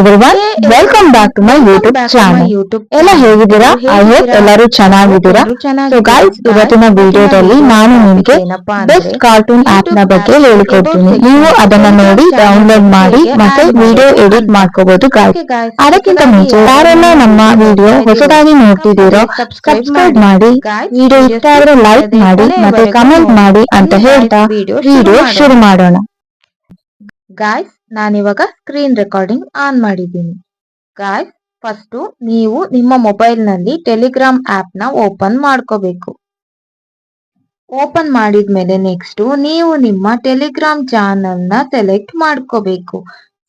Everyone, welcome back to my YouTube channel. ಎಲ್ಲ ಹೇಗಿದ್ದೀರಾ? I hope ಎಲ್ಲರೂ ಚೆನ್ನಾಗಿದ್ದೀರಾ. ಸೊ ಗೈಸ್, ಇವತ್ತಿನ ವಿಡಿಯೋದಲ್ಲಿ ನಾನು ನಿಮಗೆ ಬೆಸ್ಟ್ ಕಾರ್ಟೂನ್ ಆಪ್ ನ ಬಗ್ಗೆ ಹೇಳಿಕೊಡ್ತೀನಿ. ನೀವು ಅದನ್ನ ನೋಡಿ ಡೌನ್ಲೋಡ್ ಮಾಡಿ ಮತ್ತೆ ವಿಡಿಯೋ ಎಡಿಟ್ ಮಾಡ್ಕೋಬಹುದು ಗೈಸ್. ಅದಕ್ಕಿಂತ ಮುಂಚೆ ಯಾರೆಲ್ಲ ನಮ್ಮ ವಿಡಿಯೋ ಹೊಸದಾಗಿ ನೋಡ್ತಿದ್ದೀರೋ ಸಬ್ಸ್ಕ್ರೈಬ್ ಮಾಡಿ, ವಿಡಿಯೋ ಇಷ್ಟ ಆದ್ರೆ ಲೈಕ್ ಮಾಡಿ ಮತ್ತೆ ಕಮೆಂಟ್ ಮಾಡಿ ಅಂತ ಹೇಳ್ತಾ ವಿಡಿಯೋ ಶುರು ಮಾಡೋಣ. ಗಾಯ್ಸ್, ನಾನಿವಾಗ ಸ್ಕ್ರೀನ್ ರೆಕಾರ್ಡಿಂಗ್ ಆನ್ ಮಾಡಿದ್ದೀನಿ. ಗಾಯ್ಸ್, ಫಸ್ಟ್ ನೀವು ನಿಮ್ಮ ಮೊಬೈಲ್ ನಲ್ಲಿ ಟೆಲಿಗ್ರಾಮ್ ಆಪ್ ನ ಓಪನ್ ಮಾಡ್ಕೋಬೇಕು. ಓಪನ್ ಮಾಡಿದ್ಮೇಲೆ ನೆಕ್ಸ್ಟ್ ನೀವು ನಿಮ್ಮ ಟೆಲಿಗ್ರಾಮ್ ಚಾನಲ್ ನ ಸೆಲೆಕ್ಟ್ ಮಾಡ್ಕೋಬೇಕು.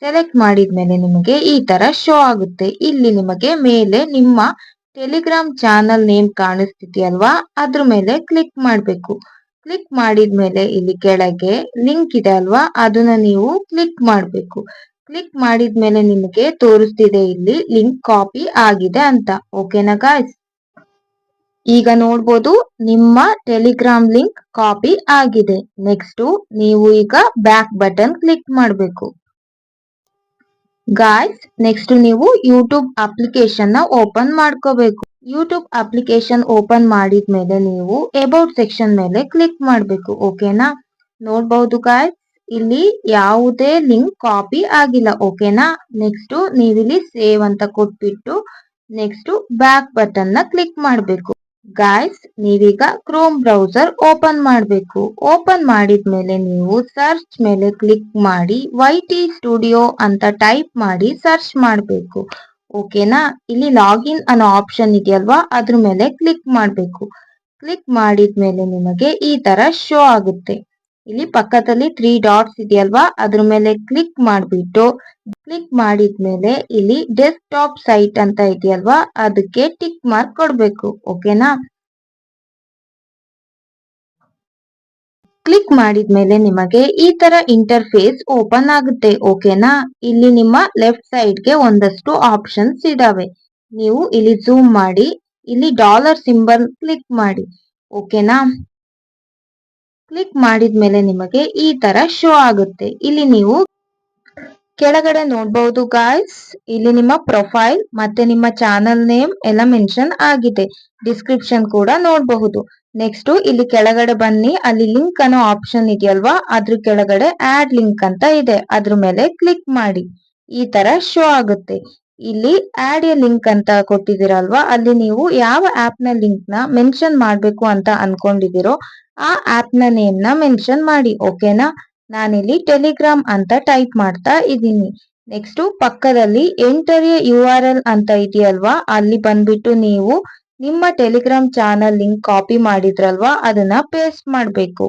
ಸೆಲೆಕ್ಟ್ ಮಾಡಿದ್ಮೇಲೆ ನಿಮಗೆ ಈ ತರ ಶೋ ಆಗುತ್ತೆ. ಇಲ್ಲಿ ನಿಮಗೆ ಮೇಲೆ ನಿಮ್ಮ ಟೆಲಿಗ್ರಾಮ್ ಚಾನಲ್ ನೇಮ್ ಕಾಣಿಸ್ತಿದೆಯಲ್ವಾ, ಅದ್ರ ಮೇಲೆ ಕ್ಲಿಕ್ ಮಾಡಬೇಕು. ಕ್ಲಿಕ್ ಮಾಡಿದ್ಮೇಲೆ ಇಲ್ಲಿ ಕೆಳಗೆ ಲಿಂಕ್ ಇದೆ ಅಲ್ವಾ, ಅದನ್ನ ನೀವು ಕ್ಲಿಕ್ ಮಾಡಬೇಕು. ಕ್ಲಿಕ್ ಮಾಡಿದ್ಮೇಲೆ ನಿಮಗೆ ತೋರಿಸ್ತಿದೆ ಇಲ್ಲಿ ಲಿಂಕ್ ಕಾಪಿ ಆಗಿದೆ ಅಂತ. ಓಕೆನಾ ಗಾಯ್ಸ್? ಈಗ ನೋಡ್ಬೋದು ನಿಮ್ಮ ಟೆಲಿಗ್ರಾಮ್ ಲಿಂಕ್ ಕಾಪಿ ಆಗಿದೆ. ನೆಕ್ಸ್ಟ್ ನೀವು ಈಗ ಬ್ಯಾಕ್ ಬಟನ್ ಕ್ಲಿಕ್ ಮಾಡಬೇಕು. ಗಾಯ್ಸ್, ನೆಕ್ಸ್ಟ್ ನೀವು ಯೂಟ್ಯೂಬ್ ಅಪ್ಲಿಕೇಶನ್ ನ ಓಪನ್ ಮಾಡ್ಕೋಬೇಕು. ಯೂಟ್ಯೂಬ್ ಅಪ್ಲಿಕೇಶನ್ ಓಪನ್ ಮಾಡಿದ್ಮೇಲೆ ನೀವು ಅಬೌಟ್ ಸೆಕ್ಷನ್ ಮೇಲೆ ಕ್ಲಿಕ್ ಮಾಡಬೇಕು. ಓಕೆನಾ? ನೋಡ್ಬಹುದು ಗಾಯ್ಸ್, ಇಲ್ಲಿ ಯಾವುದೇ ಲಿಂಕ್ ಕಾಪಿ ಆಗಿಲ್ಲ. ಓಕೆನಾ? ನೆಕ್ಸ್ಟ್ ನೀವಿಲ್ಲಿ ಸೇವ್ ಅಂತ ಕೊಟ್ಬಿಟ್ಟು ನೆಕ್ಸ್ಟ್ ಬ್ಯಾಕ್ ಬಟನ್ ನ ಕ್ಲಿಕ್ ಮಾಡಬೇಕು. ಗಾಯ್ಸ್, ನೀವೀಗ ಕ್ರೋಮ್ ಬ್ರೌಸರ್ ಓಪನ್ ಮಾಡಬೇಕು. ಓಪನ್ ಮಾಡಿದ್ಮೇಲೆ ನೀವು ಸರ್ಚ್ ಮೇಲೆ ಕ್ಲಿಕ್ ಮಾಡಿ YT ಸ್ಟುಡಿಯೋ ಅಂತ ಟೈಪ್ ಮಾಡಿ ಸರ್ಚ್ ಮಾಡಬೇಕು. ಓಕೆನಾ? ಇಲ್ಲಿ ಲಾಗಿನ್ ಅನ್ನೋ ಆಪ್ಷನ್ ಇದೆಯಲ್ವಾ, ಅದ್ರ ಮೇಲೆ ಕ್ಲಿಕ್ ಮಾಡಬೇಕು. ಕ್ಲಿಕ್ ಮಾಡಿದ್ಮೇಲೆ ನಿಮಗೆ ಈ ತರ ಶೋ ಆಗುತ್ತೆ. ಇಲ್ಲಿ ಪಕ್ಕದಲ್ಲಿ 3 ಡಾಟ್ಸ್ ಇದೆಯಲ್ವಾ, ಅದ್ರ ಮೇಲೆ ಕ್ಲಿಕ್ ಮಾಡಿಬಿಟ್ಟು ಕ್ಲಿಕ್ ಮಾಡಿದ್ಮೇಲೆ ಇಲ್ಲಿ ಡೆಸ್ಕ್ಟಾಪ್ ಸೈಟ್ ಅಂತ ಇದೆಯಲ್ವಾ, ಅದಕ್ಕೆ ಟಿಕ್ ಮಾರ್ಕ್ ಕೊಡ್ಬೇಕು. ಓಕೆನಾ? ಕ್ಲಿಕ್ ಮಾಡಿದ್ಮೇಲೆ ನಿಮಗೆ ಈ ತರ ಇಂಟರ್ಫೇಸ್ ಓಪನ್ ಆಗುತ್ತೆ. ಓಕೆನಾ? ಇಲ್ಲಿ ನಿಮ್ಮ ಲೆಫ್ಟ್ ಸೈಡ್ ಗೆ ಒಂದಷ್ಟು ಆಪ್ಷನ್ಸ್ ಇದಾವೆ. ನೀವು ಇಲ್ಲಿ ಝೂಮ್ ಮಾಡಿ ಇಲ್ಲಿ ಡಾಲರ್ ಸಿಂಬಲ್ ಕ್ಲಿಕ್ ಮಾಡಿ. ಓಕೆನಾ? ಕ್ಲಿಕ್ ಮಾಡಿದ್ಮೇಲೆ ನಿಮಗೆ ಈ ತರ ಶೋ ಆಗುತ್ತೆ. ಇಲ್ಲಿ ನೀವು ಕೆಳಗಡೆ ನೋಡಬಹುದು ಗಾಯ್ಸ್, ಇಲ್ಲಿ ನಿಮ್ಮ ಪ್ರೊಫೈಲ್ ಮತ್ತೆ ನಿಮ್ಮ ಚಾನಲ್ ನೇಮ್ ಎಲ್ಲ ಮೆನ್ಷನ್ ಆಗಿದೆ. ಡಿಸ್ಕ್ರಿಪ್ಷನ್ ಕೂಡ ನೋಡಬಹುದು. ನೆಕ್ಸ್ಟ್ ಇಲ್ಲಿ ಕೆಳಗಡೆ ಬನ್ನಿ, ಅಲ್ಲಿ ಲಿಂಕ್ ಅನ್ನೋ ಆಪ್ಷನ್ ಇದೆಯಲ್ವಾ, ಅದ್ರ ಕೆಳಗಡೆ ಆಡ್ ಲಿಂಕ್ ಅಂತ ಇದೆ, ಅದ್ರ ಮೇಲೆ ಕ್ಲಿಕ್ ಮಾಡಿ. ಈ ತರ ಶೋ ಆಗುತ್ತೆ. ಇಲ್ಲಿ ಆಡ್ ಎ ಲಿಂಕ್ ಅಂತ ಕೊಟ್ಟಿದ್ದೀರಲ್ವಾ, ಅಲ್ಲಿ ನೀವು ಯಾವ ಆಪ್ ನ ಲಿಂಕ್ ನ ಮೆನ್ಷನ್ ಮಾಡ್ಬೇಕು ಅಂತ ಅನ್ಕೊಂಡಿದ್ದೀರೋ ಆ ಆಪ್ ನ ನೇಮ್ ನ ಮೆನ್ಷನ್ ಮಾಡಿ. ಓಕೆನಾ? ನಾನಿಲ್ಲಿ ಟೆಲಿಗ್ರಾಮ್ ಅಂತ ಟೈಪ್ ಮಾಡ್ತಾ ಇದ್ದೀನಿ. ನೆಕ್ಸ್ಟ್ ಪಕ್ಕದಲ್ಲಿ ಎಂಟರ್ ಎ URL ಅಂತ ಇದೆಯಲ್ವಾ, ಅಲ್ಲಿ ಬಂದ್ಬಿಟ್ಟು ನೀವು ನಿಮ್ಮ ಟೆಲಿಗ್ರಾಮ್ ಚಾನಲ್ ಲಿಂಕ್ ಕಾಪಿ ಮಾಡಿದ್ರಲ್ವಾ, ಅದನ್ನ ಪೇಸ್ಟ್ ಮಾಡಬೇಕು.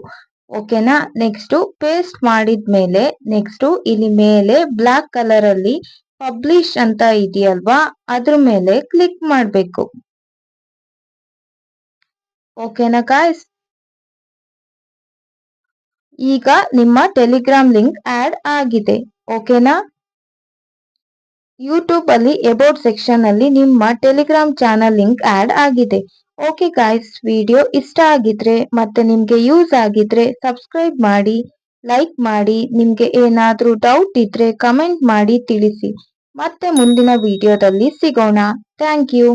ಓಕೆನಾ? ನೆಕ್ಸ್ಟ್ ಪೇಸ್ಟ್ ಮಾಡಿದ್ಮೇಲೆ ನೆಕ್ಸ್ಟ್ ಇಲ್ಲಿ ಮೇಲೆ ಬ್ಲಾಕ್ ಕಲರ್ ಅಲ್ಲಿ ಪಬ್ಲಿಷ್ ಅಂತ ಇದೆಯಲ್ವಾ, ಅದ್ರ ಮೇಲೆ ಕ್ಲಿಕ್ ಮಾಡಬೇಕು. ಓಕೆನಾ ಗಾಯ್ಸ್? ಈಗ ನಿಮ್ಮ ಟೆಲಿಗ್ರಾಮ್ ಲಿಂಕ್ ಆಡ್ ಆಗಿದೆ. ಓಕೆನಾ? ಯೂಟ್ಯೂಬ್ ಅಲ್ಲಿ ಅಬೌಟ್ ಸೆಕ್ಷನ್ ಅಲ್ಲಿ ನಿಮ್ಮ ಟೆಲಿಗ್ರಾಮ್ ಚಾನಲ್ ಲಿಂಕ್ ಆಡ್ ಆಗಿದೆ. ಓಕೆ ಗಾಯ್ಸ್, ವಿಡಿಯೋ ಇಷ್ಟ ಆಗಿದ್ರೆ ಮತ್ತೆ ನಿಮ್ಗೆ ಯೂಸ್ ಆಗಿದ್ರೆ ಸಬ್ಸ್ಕ್ರೈಬ್ ಮಾಡಿ, ಲೈಕ್ ಮಾಡಿ. ನಿಮ್ಗೆ ಏನಾದ್ರೂ ಡೌಟ್ ಇದ್ರೆ ಕಮೆಂಟ್ ಮಾಡಿ ತಿಳಿಸಿ. ಮತ್ತೆ ಮುಂದಿನ ವಿಡಿಯೋದಲ್ಲಿ ಸಿಗೋಣ. Thank you.